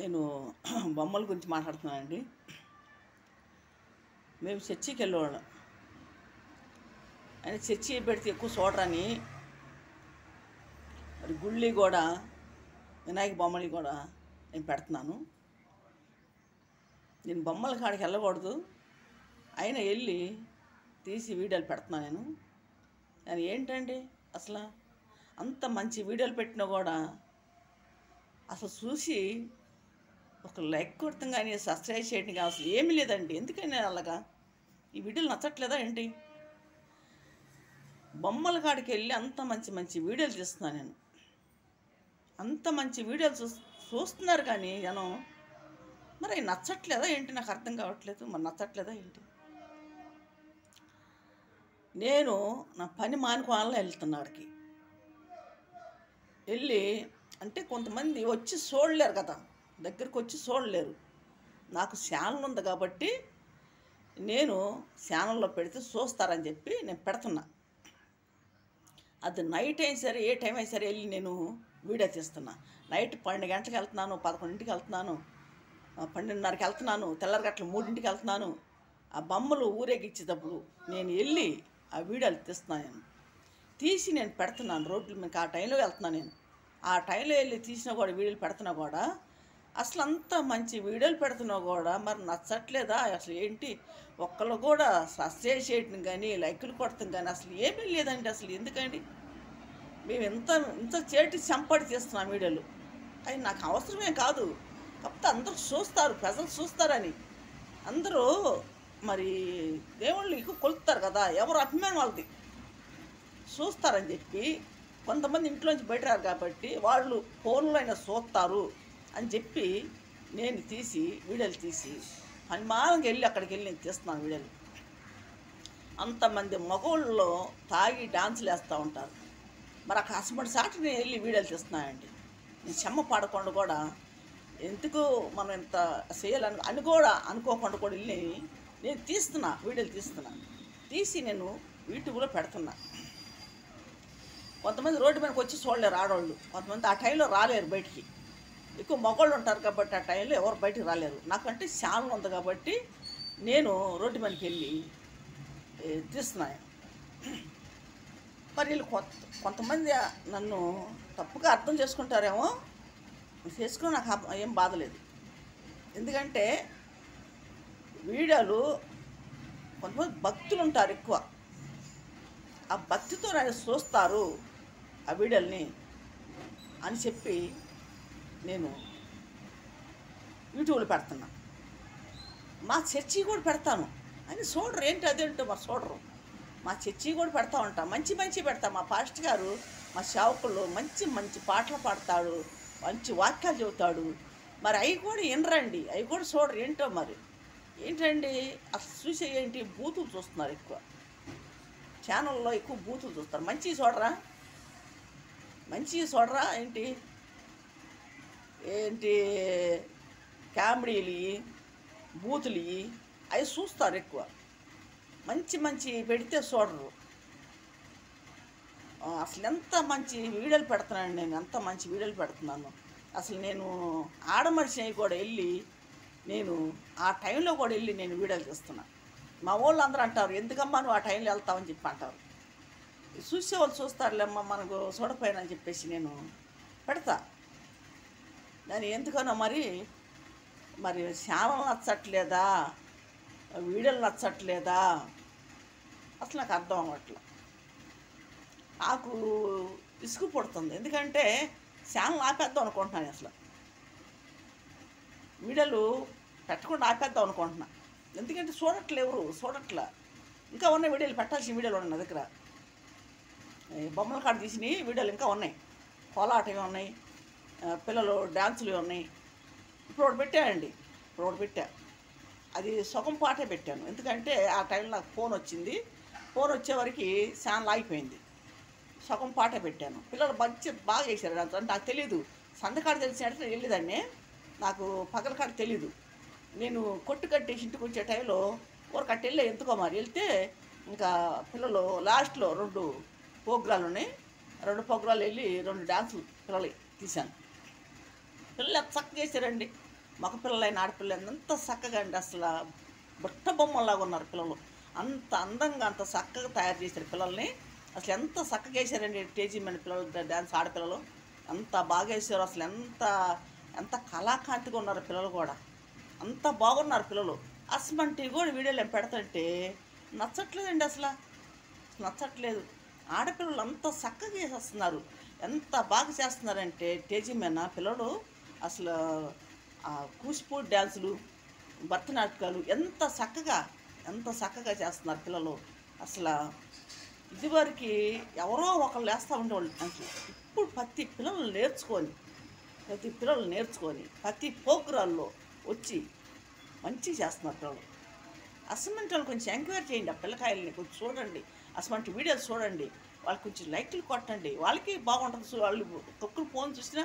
నేను బొమ్మల గురించి మాట్లాడుతున్నానండి. మేము చర్చికి వెళ్ళేవాళ్ళం. ఆయన చర్చి పెడితే ఎక్కువ చూడరని మరి గుళ్ళి కూడా వినాయక బొమ్మలు కూడా నేను పెడుతున్నాను. నేను బొమ్మల కాడికి వెళ్ళకూడదు, అయినా వెళ్ళి తీసి వీడియోలు పెడుతున్నాను. నేను ఏంటండి అసలు అంత మంచి వీడియోలు పెట్టినా కూడా అసలు చూసి ఒక లైక్ కొడతాం కానీ సబ్స్క్రైబ్ చేయడం కానీ అసలు ఏమీ లేదండి. ఎందుకని అలాగా ఈ వీడియోలు నచ్చట్లేదా ఏంటి? బొమ్మల కాడికి వెళ్ళి అంత మంచి మంచి వీడియోలు తీస్తున్నాను నేను. అంత మంచి వీడియోలు చూస్తున్నారు కానీ జనం మరి నచ్చట్లేదా ఏంటి? నాకు అర్థం కావట్లేదు. మరి నచ్చట్లేదా ఏంటి? నేను నా పని మానుకోవాలని వెళ్తున్నా ఆడికి. వెళ్ళి అంటే కొంతమంది వచ్చి చూడలేరు కదా, దగ్గరికి వచ్చి చూడలేరు. నాకు ఛానల్ ఉంది కాబట్టి నేను ఛానల్లో పెడితే చూస్తారని చెప్పి నేను పెడుతున్నా. అది నైట్ అయినా సరే ఏ టైం అయినా సరే వెళ్ళి నేను వీడియో తీస్తున్నా. నైట్ 12 గంటలకు వెళ్తున్నాను, 11ంటికి వెళ్తున్నాను, 12:30కి వెళ్తున్నాను, తెల్లరగట్ల 3ంటికి వెళ్తున్నాను. ఆ బొమ్మలు ఊరేగించేటప్పుడు నేను వెళ్ళి ఆ వీడియోలు తీస్తున్నాను. తీసి నేను పెడుతున్నాను రోడ్ల మీద. ఆ టైంలో వెళ్తున్నాను నేను. ఆ టైంలో వెళ్ళి తీసినా కూడా వీడియోలు పెడుతున్నా కూడా అసలు అంత మంచి వీడియోలు పెడుతున్నా కూడా మరి నచ్చట్లేదా అసలు ఏంటి? ఒక్కళ్ళు కూడా సబ్స్క్రైబ్ చేయటం కానీ లైకులు కొడతాం కానీ అసలు ఏమీ లేదండి. అసలు ఎందుకండి మేము ఇంత చేటి చంపడి తీస్తున్నాం వీడియోలు? అవి నాకు అవసరమే కాదు, కాకపోతే అందరూ చూస్తారు, ప్రజలు చూస్తారని. అందరూ మరి దేవుళ్ళు ఎక్కువ కొలుస్తారు కదా, ఎవరు అభిమానం వాళ్ళది చూస్తారని చెప్పి కొంతమంది ఇంట్లోంచి బయట రారు కాబట్టి వాళ్ళు ఫోన్లో అయినా చూస్తారు అని చెప్పి నేను తీసి వీడియోలు తీసి హనుమానంగా వెళ్ళి అక్కడికి వెళ్ళి నేను తీస్తున్నాను వీడియోలు. అంతమంది మగవాళ్ళు తాగి డాన్సులు వేస్తూ ఉంటారు. మరి ఆ కస్టమర్ సాటి నేను వెళ్ళి వీడియోలు తీస్తున్నానండి. నేను చెమ్మ పాడకుండా కూడా ఎందుకు మనం ఇంత చేయాలని అని కూడా అనుకోకుండా కూడా వెళ్ళి నేను తీస్తున్నా, వీడియోలు తీస్తున్నా. తీసి నేను యూట్యూబ్లో పెడుతున్నా. కొంతమంది రోడ్డు మీదకి వచ్చి చూడలేరు ఆడవాళ్ళు, కొంతమంది ఆ టైంలో రాలేరు బయటికి. ఎక్కువ మగవాళ్ళు ఉంటారు కాబట్టి ఆ టైంలో ఎవరు బయటికి రాలేరు. నాకంటే ఛానల్ ఉంది కాబట్టి నేను రోడ్డు మీదకి వెళ్ళి తీస్తున్నాను. మరి వీళ్ళు కొంతమంది నన్ను తప్పుగా అర్థం చేసుకుంటారేమో, చేసుకుని నాకు ఏం బాధలేదు. ఎందుకంటే వీడియోలు కొంతమంది భక్తులు ఉంటారు ఎక్కువ, ఆ భక్తితో నన్ను చూస్తారు ఆ వీడియోల్ని అని చెప్పి నేను యూట్యూబ్లో పెడుతున్నా. మా చర్చి కూడా పెడతాను అని చూడరు. ఏంటి అదేంటో మరి చూడరు. మా చర్చి కూడా పెడతా ఉంటాం, మంచి మంచి పెడతాం. మా పాస్టర్ గారు మా సేవకులు మంచి మంచి పాటలు పాడతాడు, మంచి వాక్యాలు చెబుతాడు. మరి అవి కూడా వినరండి, అవి కూడా చూడరు. ఏంటో మరి ఏంటండి అసలు చూసే ఏంటి? బూతులు చూస్తున్నారు ఎక్కువ. ఛానల్లో ఎక్కువ బూతులు చూస్తారు. మంచివి చూడరా? మంచివి చూడరా ఏంటి? ఏంటి కామెడీలు, బూతులు అవి చూస్తారు ఎక్కువ. మంచి మంచి పెడితే చూడరు. అసలు ఎంత మంచి వీడియోలు పెడుతున్నాను నేను, ఎంత మంచి వీడియోలు పెడుతున్నాను. అసలు నేను ఆడమనిషి కూడా వెళ్ళి నేను ఆ టైంలో కూడా వెళ్ళి నేను వీడియోలు తీస్తున్నా. మా వాళ్ళు అందరూ అంటారు, ఎందుకమ్మా నువ్వు ఆ టైంలో వెళ్తావని చెప్పి అంటారు. చూసేవాళ్ళు చూస్తారులేమ్మా, మనకు చూడపోయినని చెప్పేసి నేను పెడతా. దాన్ని ఎందుకనో మరి ఛానల్ నచ్చట్లేదా, వీడియోలు నచ్చట్లేదా అసలు నాకు అర్థం అవ్వట్లేదు. నాకు ఇసుకు పుడుతుంది. ఎందుకంటే ఛానల్ ఆపేద్దాం అనుకుంటున్నాను. అసలు వీడియోలు పెట్టకుండా ఆపేద్దాం అనుకుంటున్నా. ఎందుకంటే చూడట్లే. ఇంకా ఉన్నాయి వీడియోలు, పెట్టాల్సిన వీడియోలు ఉన్నాయి నా దగ్గర. బొమ్మల కాడ తీసిన వీడియోలు ఇంకా ఉన్నాయి, కోలాటవి ఉన్నాయి, పిల్లలు డ్యాన్సులు ఉన్నాయి. ఇప్పుడు ఒకటి పెట్టా. అది సగం పాటే పెట్టాను. ఎందుకంటే ఆ టైంలో నాకు ఫోన్ వచ్చింది. ఫోన్ వచ్చేవరకు ఛానల్ ఆగిపోయింది. సగం పాటే పెట్టాను. పిల్లలు బాగా చేశారు దాంతో. అంటే నాకు తెలీదు, సందకాడ తెలిసినట్టు వెళ్ళేదాన్ని, నాకు పగల కాడ తెలీదు. నేను కొట్టు కట్టేసి ఇంటికి వచ్చే టైంలో ఊరు కట్టి వెళ్ళే ఎందుకో మరి వెళ్తే ఇంకా పిల్లలు లాస్ట్లో 2 ప్రోగ్రాలు ఉన్నాయి. 2 ప్రోగ్రాలు వెళ్ళి 2 డ్యాన్సులు పిల్లలు తీశాను. పిల్లలు చక్కగా చేశారండి. మగ పిల్లలైన ఆడపిల్లలు ఎంత చక్కగా అండి, అసలు బుట్ట బొమ్మలాగా ఉన్నారు పిల్లలు. అంత అందంగా అంత చక్కగా తయారు చేశారు పిల్లల్ని. అసలు ఎంత చక్కగా వేసారండి స్టేజీ మీద పిల్లలు, డ్యాన్స్ ఆడపిల్లలు అంత బాగా వేసారు. అసలు ఎంత ఎంత కళాకాంతిగా ఉన్నారు పిల్లలు కూడా, అంత బాగున్నారు పిల్లలు. అసమంటివి కూడా వీడియోలు ఏం పెడతంటే నచ్చట్లేదండి, అసలు నచ్చట్లేదు. ఆడపిల్లలు అంత చక్కగా చేసేస్తున్నారు, ఎంత బాగా చేస్తున్నారంటే స్టేజీ మీద పిల్లలు. అసలు ఆ కూచిపూడి డ్యాన్సులు, భరతనాట్యాలు ఎంత చక్కగా చేస్తున్నారు పిల్లలు. అసలు ఇదివరకు ఎవరో ఒకళ్ళు వేస్తూ ఉండేవాళ్ళు డాన్సులు. ఇప్పుడు ప్రతి పిల్లలు నేర్చుకొని ప్రతి ప్రోగ్రాల్లో వచ్చి మంచిగా చేస్తున్నారు పిల్లలు. అసమంటి వాళ్ళు కొంచెం ఎంక్వైరీ చేయండి, ఆ పిల్లకాయలని కొంచెం చూడండి, అసమంటి వీడియోస్ చూడండి, వాళ్ళకి కొంచెం లైక్లు కొట్టండి, వాళ్ళకి బాగుంటుంది. వాళ్ళు ఒక్కరు ఫోన్ చూసినా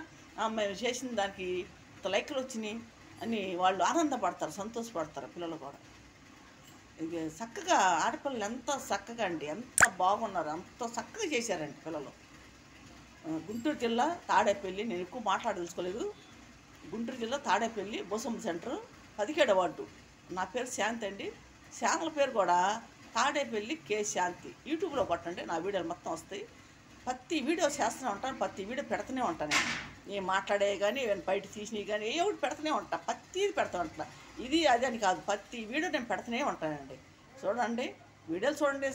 మేము చేసిన దానికి ఇంత లైక్లు వచ్చినాయి అని వాళ్ళు ఆనందపడతారు, సంతోషపడతారు పిల్లలు కూడా. ఇది చక్కగా ఆడపిల్లలు ఎంత చక్కగా అండి, ఎంత బాగున్నారు, అంత చక్కగా చేశారండి పిల్లలు. గుంటూరు జిల్లా తాడేపల్లి, నేను ఎక్కువ మాట్లాడదలుచుకోలేదు. గుంటూరు జిల్లా తాడేపల్లి బోసమ్మ సెంటర్ 17వ వార్డు. నా పేరు శాంతి అండి. ఛానల్ పేరు కూడా తాడేపల్లి కే శాంతి. యూట్యూబ్లో కొట్టండి, నా వీడియోలు మొత్తం వస్తాయి. ప్రతి వీడియో చేస్తూనే ఉంటాను, ప్రతి వీడియో పెడుతూనే ఉంటాను. నేను మాట్లాడే కానీ బయట తీసినవి కానీ ఏ ఒకటి పెడుతూనే ఉంటాను, ప్రతిది పెడతా ఉంటా. ఇది అది అని కాదు, ప్రతి వీడియో నేను పెడుతూనే ఉంటానండి. చూడండి, వీడియోలు చూడండి,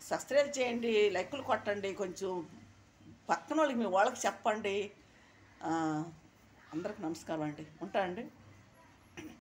సబ్స్క్రైబ్ చేయండి, లైకులు కొట్టండి, కొంచెం పక్కన వాళ్ళకి మీ వాళ్ళకి చెప్పండి. అందరికి నమస్కారం అండి, ఉంటా అండి.